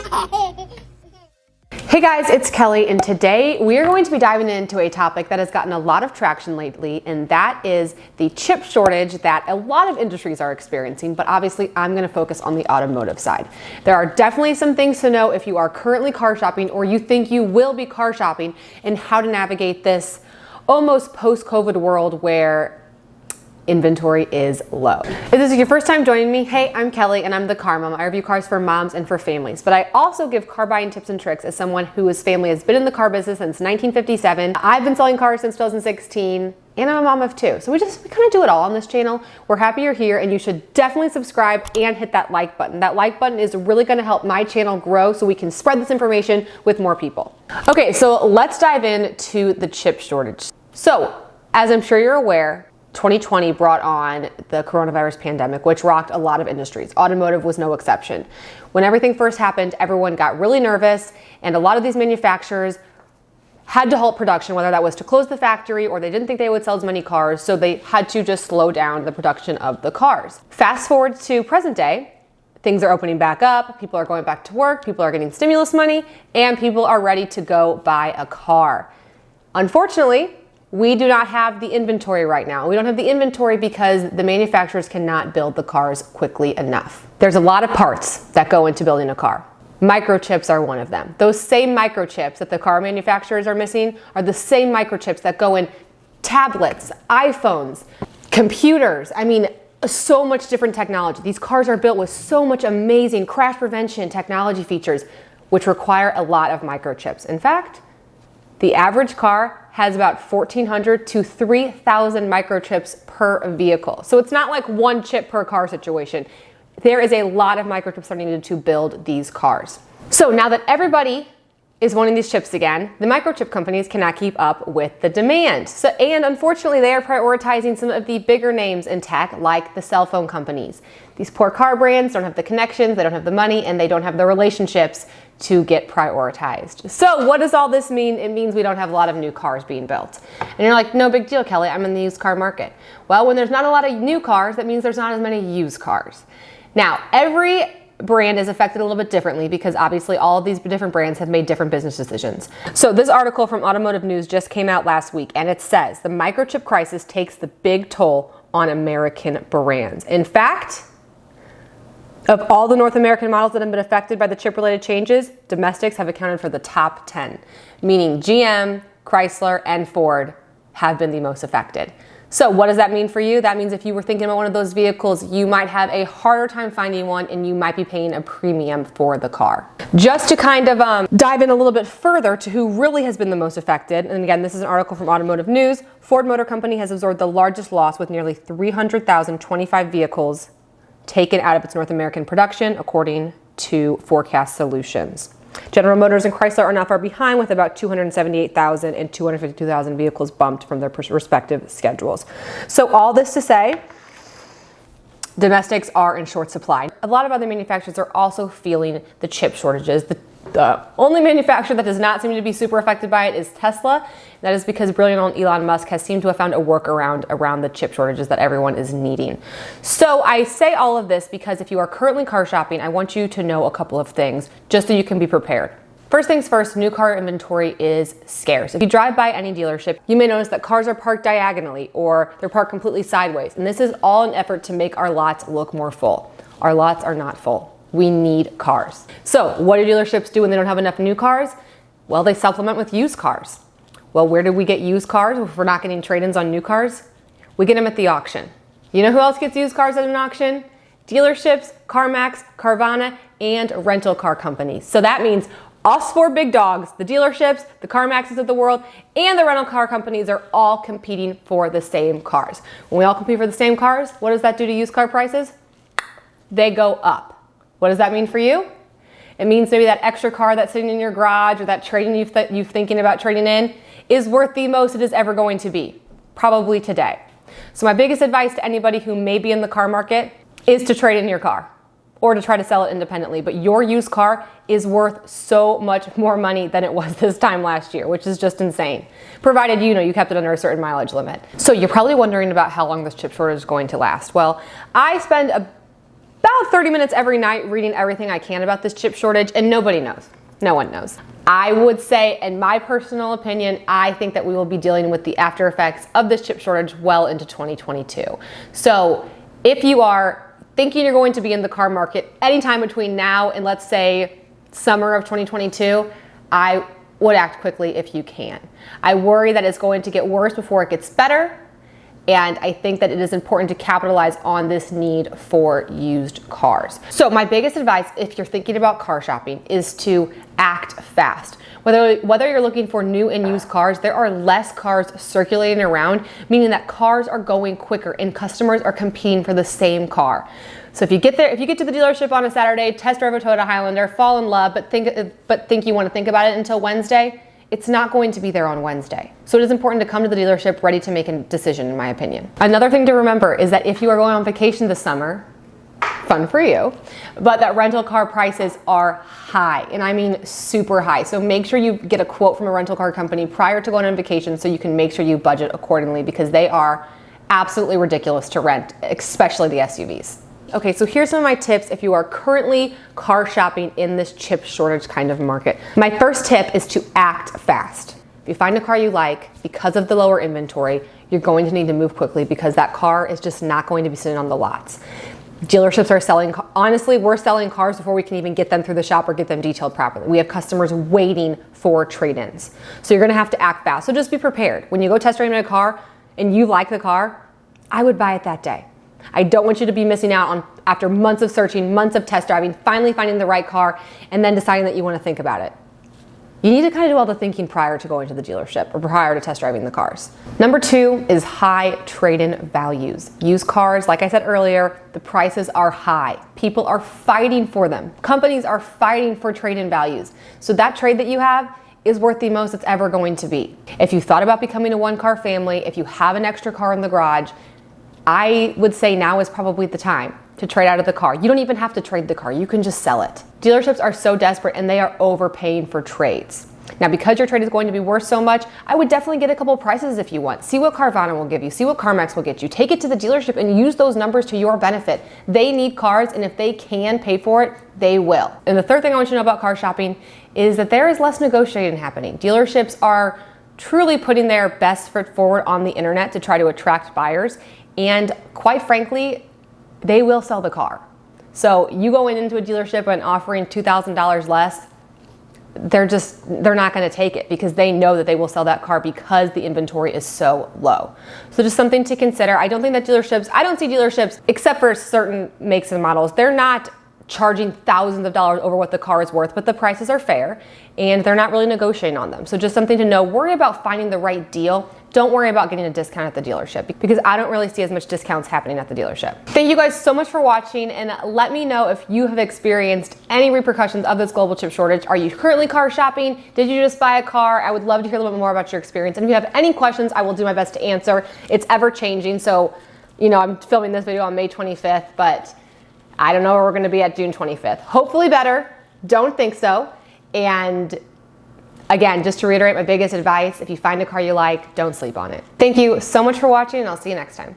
Hey guys, it's Kelly, and today we are going to be diving into a topic that has gotten a lot of traction lately, and that is the chip shortage that a lot of industries are experiencing, but obviously I'm going to focus on the automotive side. There are definitely some things to know if you are currently car shopping or you think you will be car shopping, and how to navigate this almost post-COVID world where inventory is low. If this is your first time joining me, hey, I'm Kelly and I'm the Car Mom. I review cars for moms and for families, but I also give car buying tips and tricks as someone whose family has been in the car business since 1957. I've been selling cars since 2016, and I'm a mom of two. So we kind of do it all on this channel. We're happy you're here, and you should definitely subscribe and hit that like button. That like button is really gonna help my channel grow so we can spread this information with more people. Okay, so let's dive into the chip shortage. So, as I'm sure you're aware, 2020 brought on the coronavirus pandemic, which rocked a lot of industries. Automotive was no exception. When everything first happened, everyone got really nervous, and a lot of these manufacturers had to halt production, whether that was to close the factory or they didn't think they would sell as many cars, so they had to just slow down the production of the cars. Fast forward to present day, things are opening back up, people are going back to work, people are getting stimulus money, and people are ready to go buy a car. Unfortunately, we do not have the inventory right now. We don't have the inventory because the manufacturers cannot build the cars quickly enough. There's a lot of parts that go into building a car. Microchips are one of them. Those same microchips that the car manufacturers are missing are the same microchips that go in tablets, iPhones, computers. I mean, so much different technology. These cars are built with so much amazing crash prevention technology features, which require a lot of microchips. In fact, the average car has about 1,400 to 3,000 microchips per vehicle. So it's not like one chip per car situation. There is a lot of microchips that are needed to build these cars. So now that everybody is wanting these chips again, the microchip companies cannot keep up with the demand. And unfortunately, they are prioritizing some of the bigger names in tech, like the cell phone companies. These poor car brands don't have the connections, they don't have the money, and they don't have the relationships to get prioritized. So what does all this mean? It means we don't have a lot of new cars being built. And you're like, no big deal, Kelly, I'm in the used car market. Well, when there's not a lot of new cars, that means there's not as many used cars. Now, every brand is affected a little bit differently because obviously all of these different brands have made different business decisions. So this article from Automotive News just came out last week, and it says the microchip crisis takes the big toll on American brands. In fact, of all the North American models that have been affected by the chip-related changes, domestics have accounted for the top 10, meaning GM, Chrysler, and Ford have been the most affected. So what does that mean for you? That means if you were thinking about one of those vehicles, you might have a harder time finding one, and you might be paying a premium for the car. Just to kind of dive in a little bit further to who really has been the most affected, and again, this is an article from Automotive News, Ford Motor Company has absorbed the largest loss with nearly 300,025 vehicles taken out of its North American production, according to Forecast Solutions. General Motors and Chrysler are not far behind, with about 278,000 and 252,000 vehicles bumped from their respective schedules. So all this to say, domestics are in short supply. A lot of other manufacturers are also feeling the chip shortages. The only manufacturer that does not seem to be super affected by it is Tesla. That is because brilliant old Elon Musk has seemed to have found a workaround around the chip shortages that everyone is needing. So I say all of this because if you are currently car shopping, I want you to know a couple of things just so you can be prepared. First things first, new car inventory is scarce. If you drive by any dealership, you may notice that cars are parked diagonally or they're parked completely sideways. And this is all an effort to make our lots look more full. Our lots are not full. We need cars. So what do dealerships do when they don't have enough new cars? Well, they supplement with used cars. Well, where do we get used cars if we're not getting trade-ins on new cars? We get them at the auction. You know who else gets used cars at an auction? Dealerships, CarMax, Carvana, and rental car companies. So that means us four big dogs, the dealerships, the CarMaxes of the world, and the rental car companies are all competing for the same cars. When we all compete for the same cars, what does that do to used car prices? They go up. What does that mean for you? It means maybe that extra car that's sitting in your garage or that trading you're thinking about trading in is worth the most it is ever going to be, probably today. So my biggest advice to anybody who may be in the car market is to trade in your car or to try to sell it independently. But your used car is worth so much more money than it was this time last year, which is just insane, provided you kept it under a certain mileage limit. So you're probably wondering about how long this chip shortage is going to last. Well, I spend about 30 minutes every night reading everything I can about this chip shortage, and nobody knows. No one knows. I would say, in my personal opinion, I think that we will be dealing with the after effects of this chip shortage well into 2022. So if you are thinking you're going to be in the car market anytime between now and, let's say, summer of 2022, I would act quickly if you can. I worry that it's going to get worse before it gets better. And I think that it is important to capitalize on this need for used cars. So my biggest advice, if you're thinking about car shopping, is to act fast. Whether you're looking for new and used cars, there are less cars circulating around, meaning that cars are going quicker and customers are competing for the same car. So if you get to the dealership on a Saturday, test drive a Toyota Highlander, fall in love, but think you want to think about it until Wednesday, it's not going to be there on Wednesday. So it is important to come to the dealership ready to make a decision, in my opinion. Another thing to remember is that if you are going on vacation this summer, fun for you, but that rental car prices are high, and I mean super high. So make sure you get a quote from a rental car company prior to going on vacation so you can make sure you budget accordingly, because they are absolutely ridiculous to rent, especially the SUVs. Okay, so here's some of my tips if you are currently car shopping in this chip shortage kind of market. My first tip is to act fast. If you find a car you like, because of the lower inventory, you're going to need to move quickly because that car is just not going to be sitting on the lots. Dealerships are selling, honestly, we're selling cars before we can even get them through the shop or get them detailed properly. We have customers waiting for trade-ins. So you're gonna have to act fast. So just be prepared. When you go test driving a car and you like the car, I would buy it that day. I don't want you to be missing out on, after months of searching, months of test driving, finally finding the right car, and then deciding that you want to think about it. You need to kind of do all the thinking prior to going to the dealership or prior to test driving the cars. Number 2 is high trade-in values. Used cars, like I said earlier, the prices are high. People are fighting for them. Companies are fighting for trade-in values. So that trade that you have is worth the most it's ever going to be. If you thought about becoming a one-car family, if you have an extra car in the garage, I would say now is probably the time to trade out of the car. You don't even have to trade the car. You can just sell it. Dealerships are so desperate and they are overpaying for trades. Now, because your trade is going to be worth so much, I would definitely get a couple prices if you want. See what Carvana will give you. See what CarMax will get you. Take it to the dealership and use those numbers to your benefit. They need cars, and if they can pay for it, they will. And the third thing I want you to know about car shopping is that there is less negotiating happening. Dealerships are truly putting their best foot forward on the internet to try to attract buyers. And quite frankly, they will sell the car. So you going into a dealership and offering $2,000 less, they're not going to take it because they know that they will sell that car because the inventory is so low. So just something to consider. I don't see dealerships, except for certain makes and models, they're not charging thousands of dollars over what the car is worth, but the prices are fair and they're not really negotiating on them. So just something to know. Worry about finding the right deal. Don't worry about getting a discount at the dealership because I don't really see as much discounts happening at the dealership. Thank you guys so much for watching, and let me know if you have experienced any repercussions of this global chip shortage. Are you currently car shopping? Did you just buy a car? I would love to hear a little bit more about your experience. And if you have any questions, I will do my best to answer. It's ever changing. So, I'm filming this video on May 25th, but I don't know where we're going to be at June 25th. Hopefully better. Don't think so. And again, just to reiterate my biggest advice, if you find a car you like, don't sleep on it. Thank you so much for watching, and I'll see you next time.